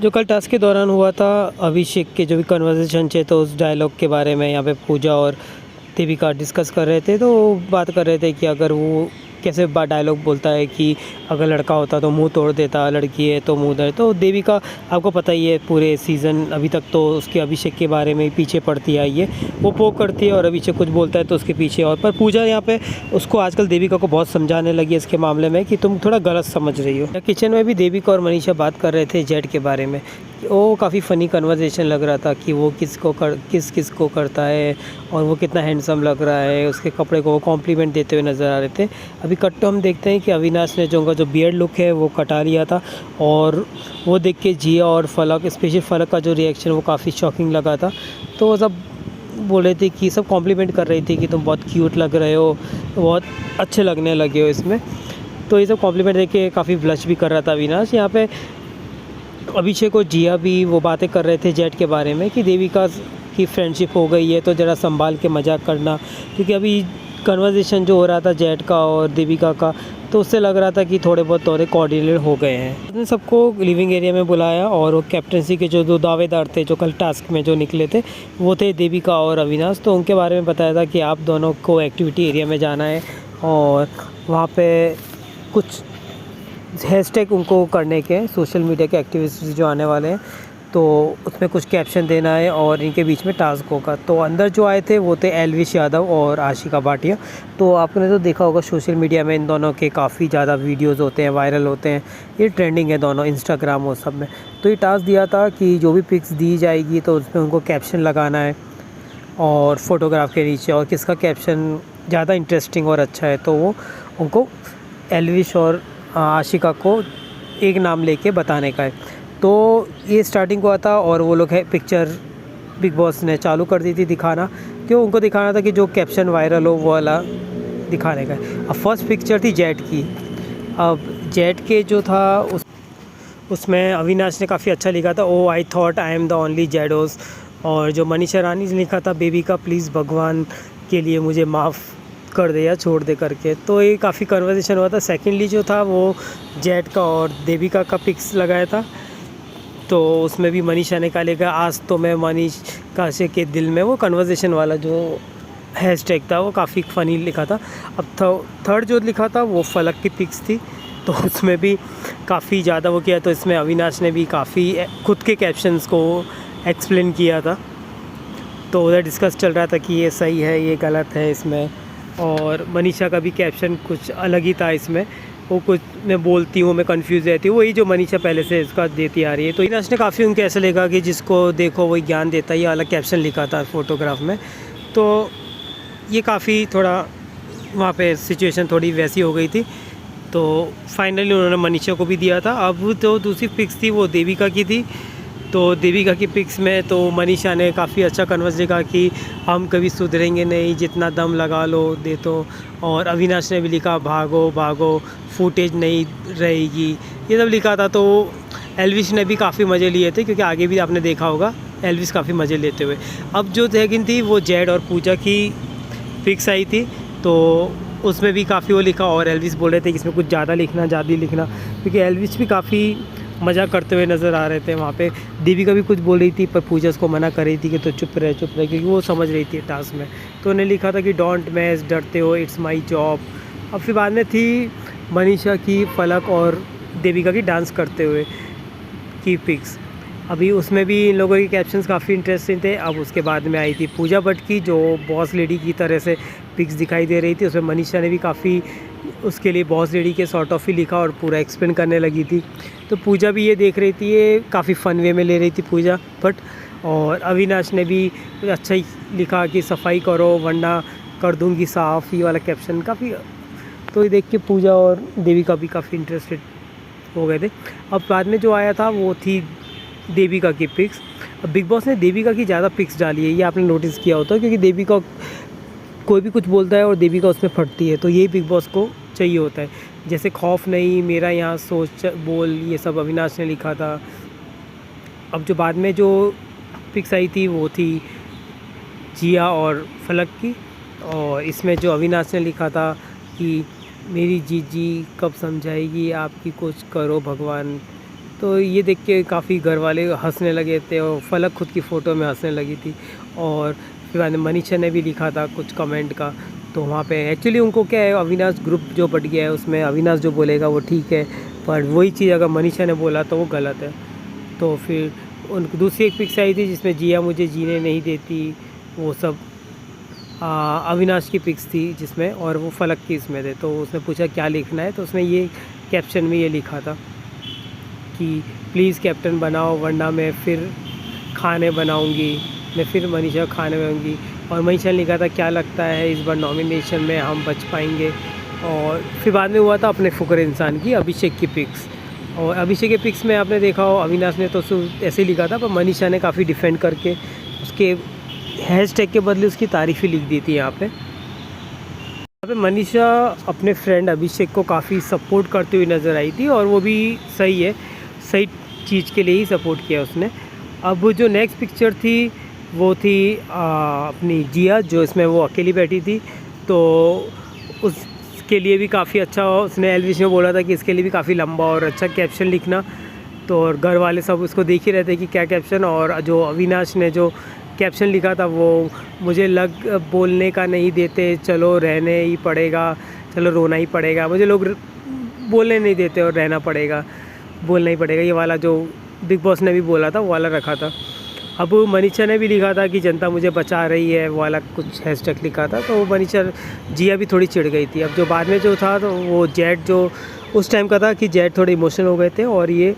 जो कल टास्क के दौरान हुआ था, अभिषेक के जो भी कन्वर्सेशन थे तो उस डायलॉग के बारे में यहाँ पे पूजा और देविका डिस्कस कर रहे थे। तो बात कर रहे थे कि अगर वो कैसे डायलॉग बोलता है कि अगर लड़का होता तो मुंह तोड़ देता, लड़की है तो मुंह दे। तो देविका आपको पता ही है पूरे सीज़न अभी तक तो उसके अभिषेक के बारे में ही पीछे पड़ती आई है। वो पोक करती है और अभिषेक कुछ बोलता है तो उसके पीछे। और पर पूजा यहाँ पे उसको आजकल देविका को बहुत समझाने लगी है इसके मामले में कि तुम थोड़ा गलत समझ रही हो। किचन में भी देविका और मनीषा बात कर रहे थे जेड के बारे में। वो काफ़ी फ़नी कन्वर्सेशन लग रहा था कि वो किस को करता है और वो कितना हैंडसम लग रहा है। उसके कपड़े को वो कॉम्प्लीमेंट देते हुए नज़र आ रहे थे। अभी कट तो हम देखते हैं कि अविनाश ने जो उनका जो बियर्ड लुक है वो कटा लिया था और वो देख के जिया और फलक, स्पेशली फलक का जो रिएक्शन वो काफ़ी शॉकिंग लगा था। तो वो सब बोल रहे थे कि सब कॉम्प्लीमेंट कर रही थी कि तुम बहुत क्यूट लग रहे हो, बहुत अच्छे लगने लगे हो इसमें। तो ये सब कॉम्प्लीमेंट देख के काफ़ी ब्लश भी कर रहा था अविनाश। यहाँ पे अभिषेक और जिया भी वो बातें कर रहे थे जेड के बारे में कि देविका की फ्रेंडशिप हो गई है तो ज़रा संभाल के मजाक करना, क्योंकि अभी कन्वर्सेशन जो हो रहा था जेड का और देविका का तो उससे लग रहा था कि थोड़े बहुत तौरे कोऑर्डिनेट हो गए हैं। उसने सबको लिविंग एरिया में बुलाया और वो कैप्टनसी के जो दो दावेदार थे जो कल टास्क में जो निकले थे वो थे देविका और अविनाश। तो उनके बारे में बताया था कि आप दोनों को एक्टिविटी एरिया में जाना है और वहाँ पे कुछ हैशटैग उनको करने के सोशल मीडिया के एक्टिविस्ट जो आने वाले हैं तो उसमें कुछ कैप्शन देना है और इनके बीच में टास्क होगा। तो अंदर जो आए थे वो थे एल्विश यादव और आशिका भाटिया। तो आपने तो देखा होगा सोशल मीडिया में इन दोनों के काफ़ी ज़्यादा वीडियोस होते हैं, वायरल होते हैं, ये ट्रेंडिंग है दोनों इंस्टाग्राम और सब में। तो ये टास्क दिया था कि जो भी पिक्स दी जाएगी तो उसमें उनको कैप्शन लगाना है और फोटोग्राफ के नीचे, और किसका कैप्शन ज़्यादा इंटरेस्टिंग और अच्छा है तो वो उनको एल्विश और आशिका को एक नाम लेके बताने का है। तो ये स्टार्टिंग को आता और वो लोग है पिक्चर बिग बॉस ने चालू कर दी थी दिखाना, क्यों उनको दिखाना था कि जो कैप्शन वायरल हो वो वाला दिखाने का है। अब फर्स्ट पिक्चर थी जेड की। अब जेड के जो था उसमें अविनाश ने काफ़ी अच्छा लिखा था, oh I thought I am the only जेडोस। और जो मनीषा रानी ने लिखा था, बेबी का प्लीज़ भगवान के लिए मुझे माफ़ कर दे या छोड़ दे करके। तो ये काफ़ी कन्वर्सेशन हुआ था। सेकेंडली जो था वो जेड का और देविका का पिक्स लगाया था। तो उसमें भी मनीषा ने कहा लेगा आज तो मैं मनीष काशे के दिल में, वो कन्वर्सेशन वाला जो हैशटैग था वो काफ़ी फ़नी लिखा था। अब थर्ड जो लिखा था वो फलक की पिक्स थी, तो उसमें भी काफ़ी ज़्यादा वो किया। तो इसमें अविनाश ने भी काफ़ी खुद के कैप्शंस को एक्सप्लेन किया था। तो उधर डिस्कस चल रहा था कि ये सही है, ये गलत है इसमें। और मनीषा का भी कैप्शन कुछ अलग ही था इसमें, वो कुछ मैं बोलती हूँ मैं कंफ्यूज रहती हूँ, वही जो मनीषा पहले से इसका देती आ रही है। तो अविनाश ने काफ़ी उनको ऐसा लगा कि जिसको देखो वही ज्ञान देता है, ये अलग कैप्शन लिखा था फोटोग्राफ में। तो ये काफ़ी थोड़ा वहाँ पे सिचुएशन थोड़ी वैसी हो गई थी। तो फाइनली उन्होंने मनीषा को भी दिया था। अब तो दूसरी पिक्स थी वो देविका की थी। तो देविका की पिक्स में तो मनीषा ने काफ़ी अच्छा कन्वर्स लिखा कि हम कभी सुधरेंगे नहीं, जितना दम लगा लो दे तो। और अविनाश ने भी लिखा भागो भागो, फुटेज नहीं रहेगी, ये सब लिखा था। तो एल्विश ने भी काफ़ी मज़े लिए थे, क्योंकि आगे भी आपने देखा होगा एल्विश काफ़ी मज़े लेते हुए। अब जो सेकंड थी वो जेड और पूजा की पिक्स आई थी, तो उसमें भी काफ़ी वो लिखा। और एल्विश बोल रहे थे कि इसमें कुछ ज़्यादा लिखना, क्योंकि एल्विश भी काफ़ी मज़ा करते हुए नज़र आ रहे थे वहाँ पे। देविका भी कुछ बोल रही थी पर पूजा उसको मना कर रही थी कि तो चुप रहे, क्योंकि वो समझ रही थी टास्क में। तो उन्हें लिखा था कि डोंट मैस, डरते हो, इट्स माय जॉब। अब फिर बाद में थी मनीषा की फलक और देविका की डांस करते हुए की पिक्स। अभी उसमें भी इन लोगों के कैप्शंस काफ़ी इंटरेस्टिंग थे। अब उसके बाद में आई थी पूजा भट्ट की, जो बॉस लेडी की तरह से पिक्स दिखाई दे रही थी। उसमें मनीषा ने भी काफ़ी उसके लिए बॉस लेडी के सॉर्ट ऑफ ही लिखा और पूरा एक्सप्लेन करने लगी थी। तो पूजा भी ये देख रही थी, ये काफ़ी फ़न वे में ले रही थी पूजा भट्ट। और अविनाश ने भी अच्छा ही लिखा कि सफाई करो वरना कर दूंगी साफ़, ये वाला कैप्शन काफ़ी। तो ये देख के पूजा और देविका भी काफ़ी इंटरेस्टेड हो गए थे। अब बाद में जो आया था वो थी देविका की पिक्स। अब बिग बॉस ने देविका की ज़्यादा पिक्स डाली है, ये आपने नोटिस किया होता है, क्योंकि देविका कोई भी कुछ बोलता है और देविका उसमें फटती है। तो ये बिग बॉस को चाहिए होता है। जैसे खौफ नहीं, मेरा यहाँ सोच बोल, ये सब अविनाश ने लिखा था। अब जो बाद में जो पिक्स आई थी वो थी जिया और फलक की, और इसमें जो अविनाश ने लिखा था कि मेरी जीजी कब समझाएगी आपकी, कुछ करो भगवान। तो ये देख के काफ़ी घर वाले हंसने लगे थे और फलक खुद की फ़ोटो में हंसने लगी थी। और फिर बाद में मनीषा ने भी लिखा था कुछ कमेंट का, तो वहाँ पे एक्चुअली उनको क्या है, अविनाश ग्रुप जो बट गया है उसमें अविनाश जो बोलेगा वो ठीक है, पर वही चीज़ अगर मनीषा ने बोला तो वो गलत है। तो फिर उन दूसरी एक पिक्स आई थी जिसमें जिया मुझे जीने नहीं देती, वो सब अविनाश की पिक्स थी जिसमें, और वो फलक की इसमें थे। तो उसने पूछा क्या लिखना है, तो उसने ये कैप्शन में ये लिखा था कि प्लीज़ कैप्टन बनाओ वरना मैं फिर खाने बनाऊंगी, मैं फिर मनीषा खाने बनाऊंगी। और मनीषा ने लिखा था क्या लगता है इस बार नॉमिनेशन में हम बच पाएंगे। और फिर बाद में हुआ था अपने फुकर इंसान की अभिषेक की पिक्स, और अभिषेक के पिक्स में आपने देखा हो अविनाश ने तो ऐसे ही लिखा था, पर मनीषा ने काफ़ी डिफेंड करके उसके हैशटैग के बदले उसकी तारीफ़ ही लिख दी थी यहाँ पे मनीषा अपने फ्रेंड अभिषेक को काफ़ी सपोर्ट करती हुई नज़र आई थी, और वो भी सही है, सही चीज़ के लिए ही सपोर्ट किया उसने। अब जो नेक्स्ट पिक्चर थी वो थी अपनी जिया, जो इसमें वो अकेली बैठी थी, तो उसके लिए भी काफ़ी अच्छा उसने एल्विश में बोला था कि इसके लिए भी काफ़ी लंबा और अच्छा कैप्शन लिखना। तो और घर वाले सब उसको देख ही रहे थे कि क्या कैप्शन, और जो अविनाश ने जो कैप्शन लिखा था वो मुझे बोलने का नहीं देते, चलो रहने ही पड़ेगा, चलो रोना ही पड़ेगा, मुझे लोग बोलने नहीं देते और रहना पड़ेगा, बोलना ही पड़ेगा, ये वाला जो बिग बॉस ने भी बोला था वो वाला रखा था। अब मनीषा ने भी लिखा था कि जनता मुझे बचा रही है, वो वाला कुछ हैशटैग लिखा था। तो मनीषा जिया भी थोड़ी चिढ़ गई थी। अब जो बाद में जो था तो वो जेट जो उस टाइम का था कि जेट थोड़े इमोशनल हो गए थे, और ये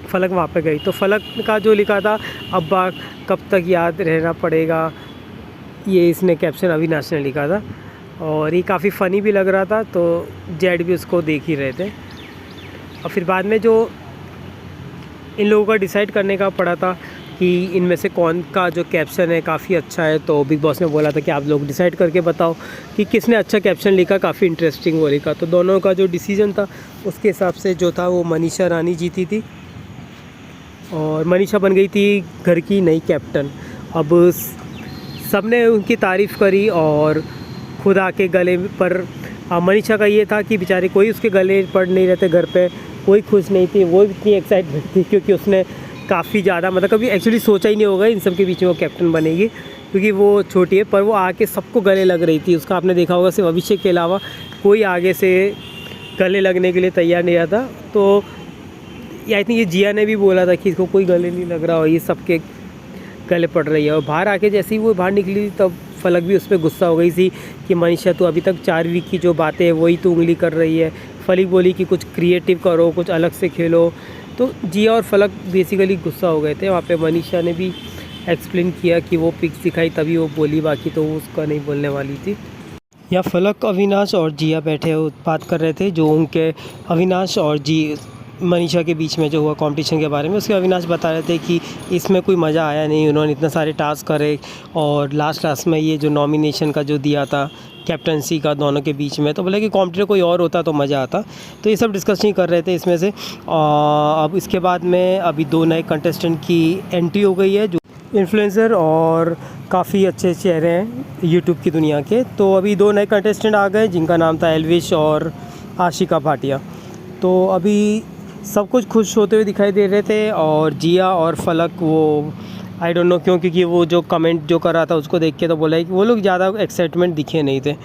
फलक वहाँ पे गई। तो फलक का जो लिखा था अब्बा कब तक याद रहना पड़ेगा, ये इसने कैप्शन अविनाश ने लिखा था, और ये काफ़ी फ़नी भी लग रहा था, तो जेट भी उसको देख ही रहे थे। और फिर बाद में जो इन लोगों का डिसाइड करने का पड़ा था कि इनमें से कौन का जो कैप्शन है काफ़ी अच्छा है, तो बिग बॉस ने बोला था कि आप लोग डिसाइड करके बताओ कि किसने अच्छा कैप्शन लिखा, काफ़ी इंटरेस्टिंग वो लिखा। तो दोनों का जो डिसीजन था उसके हिसाब से जो था वो मनीषा रानी जीती थी, और मनीषा बन गई थी घर की नई कैप्टन। अब सब ने उनकी तारीफ़ करी, और खुद आके गले पर मनीषा का ये था कि बेचारे कोई उसके गले पर नहीं रहते, घर पे कोई खुश नहीं थी, वो इतनी एक्साइटमेंट थी क्योंकि उसने काफ़ी ज़्यादा मतलब कभी एक्चुअली सोचा ही नहीं होगा इन सब के बीच में वो कैप्टन बनेगी, क्योंकि वो छोटी है, पर वो आके सबको गले लग रही थी। उसका आपने देखा होगा सिर्फ अभिषेक के अलावा कोई आगे से गले लगने के लिए तैयार नहीं रहा था। तो आई थिंक ये जिया ने भी बोला था कि इसको कोई गले नहीं लग रहा, और ये सबके गले पड़ रही है। और बाहर आके जैसे ही वो बाहर निकली तब फलक भी उस पर गुस्सा हो गई थी कि मनीषा तो अभी तक 4 वीक की जो बातें हैं वही तो उंगली कर रही है। फलक बोली कि कुछ क्रिएटिव करो, कुछ अलग से खेलो। तो जिया और फलक बेसिकली गुस्सा हो गए थे। वहाँ पे मनीषा ने भी एक्सप्लेन किया कि वो पिक्स दिखाई तभी वो बोली, बाकी तो वो उसका नहीं बोलने वाली थी। या फलक, अविनाश और जिया बैठे बात कर रहे थे जो उनके अविनाश और मनीषा के बीच में जो हुआ कंपटीशन के बारे में। उसके अविनाश बता रहे थे कि इसमें कोई मज़ा आया नहीं, उन्होंने इतने सारे टास्क करे, और लास्ट में ये जो नॉमिनेशन का जो दिया था कैप्टनसी का दोनों के बीच में, तो बोले कि कॉम्पिटिटर कोई और होता तो मज़ा आता। तो ये सब डिस्कस नहीं कर रहे थे इसमें से। अब इसके बाद में अभी 2 नए कंटेस्टेंट की एंट्री हो गई है, जो इन्फ्लुएंसर और काफ़ी अच्छे चेहरे हैं यूट्यूब की दुनिया के। तो अभी 2 नए कंटेस्टेंट आ गए जिनका नाम था एल्विश और आशिका भाटिया। तो अभी सब कुछ खुश होते हुए दिखाई दे रहे थे, और जिया और फलक वो आई डोंट नो क्यों, क्योंकि वो जो कमेंट जो कर रहा था उसको देख के तो बोला है कि वो लोग ज़्यादा एक्साइटमेंट दिखे नहीं थे।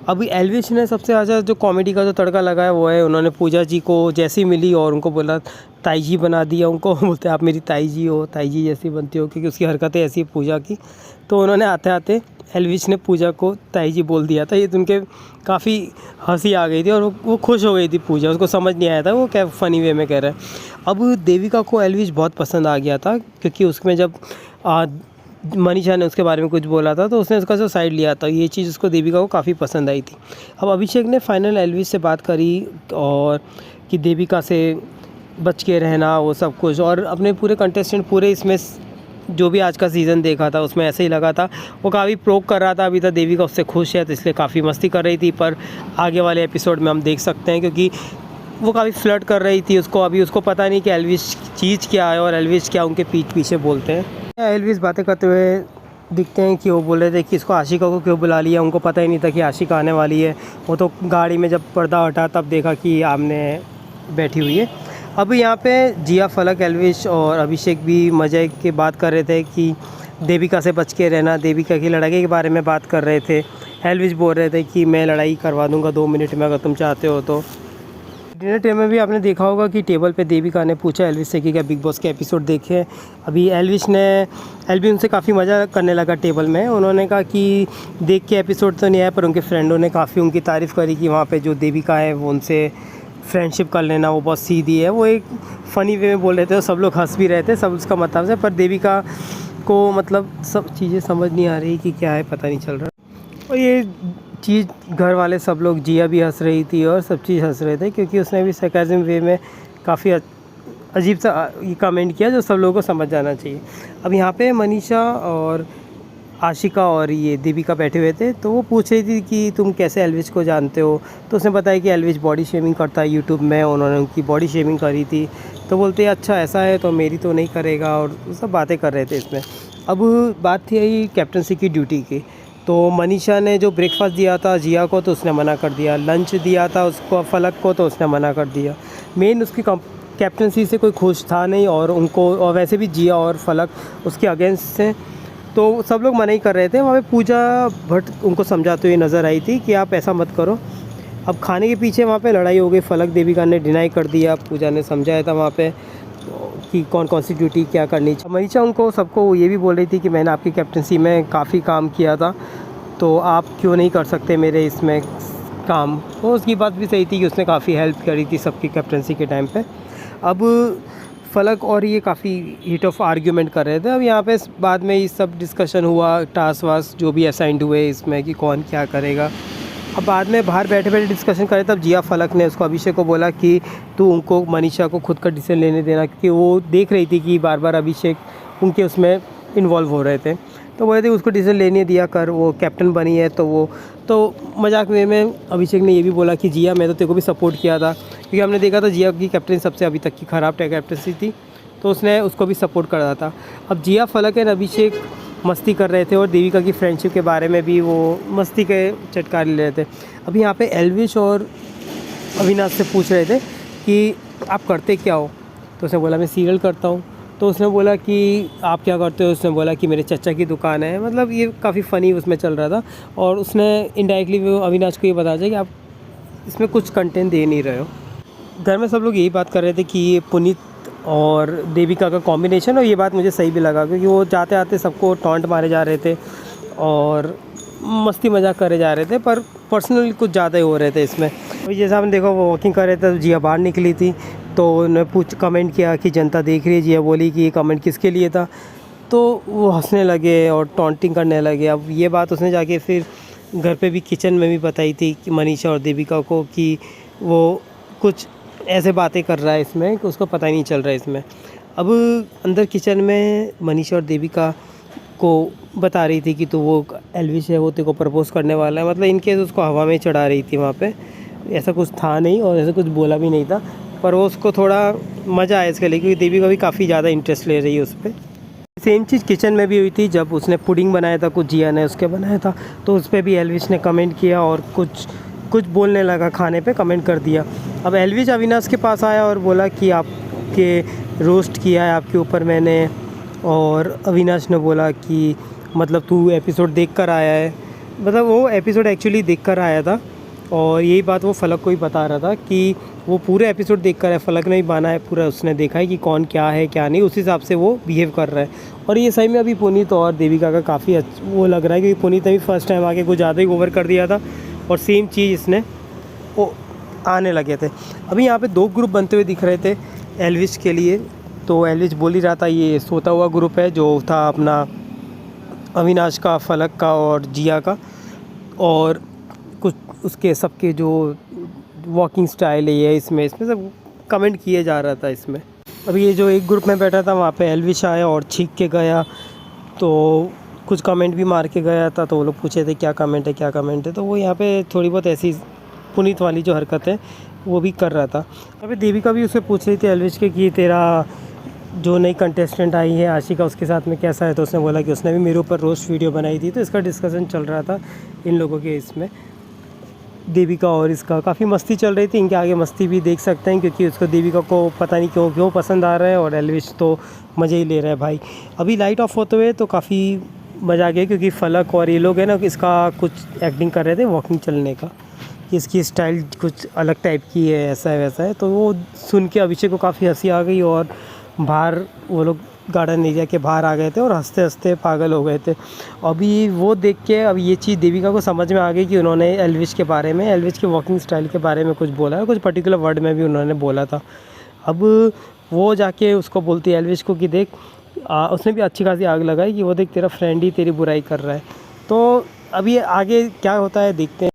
अभी एल्विश ने सबसे ज़्यादा जो कॉमेडी का जो तड़का लगाया वो है, उन्होंने पूजा जी को जैसी मिली और उनको बोला ताई जी बना दिया। उनको बोलते आप मेरी ताई जी हो, ताई जी जैसी बनती हो, क्योंकि उसकी हरकतें ऐसी है पूजा की। तो उन्होंने आते आते एल्विश ने पूजा को ताई जी बोल दिया था। ये तो उनके काफ़ी हंसी आ गई थी, और वो खुश हो गई थी पूजा, उसको समझ नहीं आया था वो क्या फ़नी वे में कह रहा है। अब देविका को एल्विश बहुत पसंद आ गया था, क्योंकि उसमें जब मनीषा ने उसके बारे में कुछ बोला था तो उसने उसका जो साइड लिया था, ये चीज़ उसको देविका को काफ़ी पसंद आई थी। अब अभिषेक ने फाइनल एल्विश से बात करी, और कि देविका से बच के रहना वो सब कुछ, और अपने पूरे कंटेस्टेंट पूरे इसमें जो भी आज का सीज़न देखा था उसमें ऐसे ही लगा था, वो काफ़ी प्रोक कर रहा था। अभी तक देविका उससे खुश है तो इसलिए काफ़ी मस्ती कर रही थी, पर आगे वाले एपिसोड में हम देख सकते हैं क्योंकि वो काफ़ी फ्लर्ट कर रही थी उसको। अभी उसको पता नहीं कि एल्विश चीज़ क्या है और एल्विश क्या उनके पीछे बोलते हैं। एल्विश बातें करते हुए दिखते हैं कि वो बोल रहे थे कि इसको आशिका को क्यों बुला लिया, उनको पता ही नहीं था कि आशिका आने वाली है। वो तो गाड़ी में जब पर्दा हटा तब देखा कि आमने बैठी हुई है। अब यहाँ पे जिया, फलक, एल्विश और अभिषेक भी मज़े की बात कर रहे थे कि देविका से बच के रहना, देविका की लड़ाई के बारे में बात कर रहे थे। एल्विश बोल रहे थे कि मैं लड़ाई करवा दूंगा 2 मिनट में अगर तुम चाहते हो तो। डिनर टाइम में भी आपने देखा होगा कि टेबल पे देविका ने पूछा एल्विश से कि क्या बिग बॉस के एपिसोड देखे। अभी एल्विश उनसे काफ़ी मज़ा करने लगा टेबल में। उन्होंने कहा कि देख के एपिसोड तो नहीं आया, पर उनके फ्रेंडों ने काफ़ी उनकी तारीफ़ करी कि वहाँ पे जो देविका है वो उनसे फ्रेंडशिप कर लेना, वो बहुत सीधी है। वो एक फ़नी वे में बोल रहे थे, सब लोग हंस भी रहे थे, सब उसका मतलब से। पर देविका को मतलब सब चीज़ें समझ नहीं आ रही कि क्या है, पता नहीं चल रहा। और ये चीज़ घर वाले सब लोग, जिया भी हंस रही थी और सब चीज़ हंस रहे थे, क्योंकि उसने भी सरकाज़म वे में काफ़ी अजीब सा ये कमेंट किया जो सब लोगों को समझ जाना चाहिए। अब यहाँ पे मनीषा और आशिका और ये देविका बैठे हुए थे, तो वो पूछ रही थी कि तुम कैसे एल्विश को जानते हो। तो उसने बताया कि एल्विश बॉडी शेमिंग करता है यूट्यूब में, उन्होंने उनकी बॉडी शेमिंग करी थी। तो बोलते अच्छा ऐसा है तो मेरी तो नहीं करेगा, और सब बातें कर रहे थे इसमें। अब बात थी यही कैप्टनसी की ड्यूटी की। तो मनीषा ने जो ब्रेकफास्ट दिया था जिया को तो उसने मना कर दिया, लंच दिया था उसको फलक को तो उसने मना कर दिया। मेन उसकी कैप्टनसी से कोई खुश था नहीं, और उनको, और वैसे भी जिया और फलक उसके अगेंस्ट थे, तो सब लोग मना ही कर रहे थे। वहाँ पे पूजा भट्ट उनको समझाते हुए नज़र आई थी कि आप ऐसा मत करो। अब खाने के पीछे वहाँ पे लड़ाई हो गई, फलक देविका ने डिनाई कर दिया, पूजा ने समझाया था वहाँ पे कि कौन कौन सी ड्यूटी क्या करनी चाहिए। मनीषा उनको सबको ये भी बोल रही थी कि मैंने आपकी कैप्टनसी में काफ़ी काम किया था, तो आप क्यों नहीं कर सकते मेरे इसमें काम। तो उसकी बात भी सही थी कि उसने काफ़ी हेल्प करी थी सबकी कैप्टनसी के टाइम पे। अब फलक और ये काफ़ी हीट ऑफ आर्ग्यूमेंट कर रहे थे। अब यहाँ पे बाद में ये सब डिस्कशन हुआ, टास्क वास्क जो भी असाइंड हुए इसमें कि कौन क्या करेगा। अब बाद में बाहर बैठे बैठे डिस्कशन करे, तब जिया फलक ने उसको अभिषेक को बोला कि तू उनको मनीषा को खुद का डिसीजन लेने देना, क्योंकि वो देख रही थी कि बार बार अभिषेक उनके उसमें इन्वॉल्व हो रहे थे। तो बोले थे उसको डिसीजन लेने दिया कर, वो कैप्टन बनी है। तो मजाक में अभिषेक ने ये भी बोला कि जिया मैं तो तेरे को भी सपोर्ट किया था, क्योंकि हमने देखा था जिया की कैप्टन सबसे अभी तक की ख़राब कैप्टनसी थी, तो उसने उसको भी सपोर्ट कर रहा था। अब जिया, फलक एंड अभिषेक मस्ती कर रहे थे, और देविका की फ्रेंडशिप के बारे में भी वो मस्ती के चटकारे ले रहे थे। अभी यहाँ पे एल्विश और अविनाश से पूछ रहे थे कि आप करते क्या हो। तो उसने बोला मैं सीरियल करता हूँ। तो उसने बोला कि आप क्या करते हो। उसने बोला कि मेरे चचा की दुकान है। मतलब ये काफ़ी फ़नी उसमें चल रहा था, और उसने इनडायरेक्टली वो अविनाश को ये बताया कि आप इसमें कुछ कंटेंट दे नहीं रहे हो। घर में सब लोग यही बात कर रहे थे कि ये पुनीत और देविका का कॉम्बिनेशन, और ये बात मुझे सही भी लगा, क्योंकि वो जाते आते सबको टॉन्ट मारे जा रहे थे और मस्ती मजाक करे जा रहे थे, पर पर्सनली कुछ ज़्यादा ही हो रहे थे इसमें। अभी जैसा आपने देखो वो वॉकिंग कर रहे थे, तो जिया बाहर निकली थी, तो उन्होंने कमेंट किया कि जनता देख रही है। जिया बोली कि ये कमेंट किसके लिए था, तो वो हंसने लगे और टॉन्टिंग करने लगे। अब ये बात उसने जाके फिर घर पे भी, किचन में भी बताई थी कि मनीषा और देविका को, कि वो कुछ ऐसे बातें कर रहा है इसमें कि उसको पता ही नहीं चल रहा है इसमें। अब अंदर किचन में मनीषा और देविका को बता रही थी कि तो वो एल्विश है, वो तेरे को प्रपोज़ करने वाला है। मतलब इनके उसको हवा में चढ़ा रही थी। वहाँ पे ऐसा कुछ था नहीं और ऐसा कुछ बोला भी नहीं था, पर वो उसको थोड़ा मज़ा आया इसके लिए, क्योंकि देविका भी काफ़ी ज़्यादा इंटरेस्ट ले रही है उस पर। सेम चीज़ किचन में भी हुई थी, जब उसने पुडिंग बनाया था, कुछ जिया ने उसके बनाया था, तो उस पर भी एल्विश ने कमेंट किया और कुछ बोलने लगा, खाने पे कमेंट कर दिया। अब एल्विश अविनाश के पास आया और बोला कि आपके रोस्ट किया है आपके ऊपर मैंने, और अविनाश ने बोला कि मतलब तू एपिसोड देख कर आया है। मतलब वो एपिसोड एक्चुअली देख कर आया था, और यही बात वो फलक को ही बता रहा था कि वो पूरे एपिसोड देख कर है। फलक ने ही बना है पूरा, उसने देखा है कि कौन क्या है क्या नहीं, उस हिसाब से वो बिहेव कर रहा है। और ये सही में अभी पुनीत और देविका का काफ़ी वो लग रहा है, क्योंकि पुनीत ने भी फर्स्ट टाइम आके कुछ ज़्यादा ही ओवर कर दिया था, और सेम चीज़ इसने वो आने लगे थे। अभी यहाँ पे 2 ग्रुप बनते हुए दिख रहे थे एल्विश के लिए। तो एल्विश बोल ही रहा था ये सोता हुआ ग्रुप है, जो था अपना अविनाश का, फलक का और जिया का, और कुछ उसके सबके जो वॉकिंग स्टाइल है इसमें सब कमेंट किए जा रहा था इसमें। अभी ये जो एक ग्रुप में बैठा था, वहाँ पे एल्विश आया और छींक के गया, तो कुछ कमेंट भी मार के गया था। तो वो लोग पूछे थे क्या कमेंट है क्या कमेंट है, तो वो यहाँ पे थोड़ी बहुत ऐसी पुनीत वाली जो हरकत है वो भी कर रहा था। अभी देविका भी उससे पूछ रही थी एल्विश के कि तेरा जो नई कंटेस्टेंट आई है आशिका, उसके साथ में कैसा है। तो उसने बोला कि उसने भी मेरे ऊपर रोस्ट वीडियो बनाई थी, तो इसका डिस्कशन चल रहा था इन लोगों के इसमें। देविका और इसका काफ़ी मस्ती चल रही थी। इनके आगे मस्ती भी देख सकते हैं क्योंकि उसको देविका को पता नहीं क्यों पसंद आ रहा है और एल्विश तो मज़े ही ले रहा है भाई। अभी लाइट ऑफ होते हुए तो काफ़ी मज़ा आ गया क्योंकि फलक और ये लोग हैं ना, इसका कुछ एक्टिंग कर रहे थे वॉकिंग चलने का, कि इसकी स्टाइल कुछ अलग टाइप की है, ऐसा है वैसा है। तो वो सुन के अभिषेक को काफ़ी हंसी आ गई और बाहर वो लोग गार्डन एरिया के बाहर आ गए थे और हंसते हंसते पागल हो गए थे। अभी वो देख के अब ये चीज़ देविका को समझ में आ गई कि उन्होंने एल्विश के बारे में, एल्विश के वॉकिंग स्टाइल के बारे में कुछ बोला है, कुछ पर्टिकुलर वर्ड में भी उन्होंने बोला था। अब वो जाके उसको बोलती है एल्विश को कि देख, उसने भी अच्छी खासी आग लगाई कि वो देख तेरा फ्रेंड ही तेरी बुराई कर रहा है। तो अभी आगे क्या होता है देखते हैं।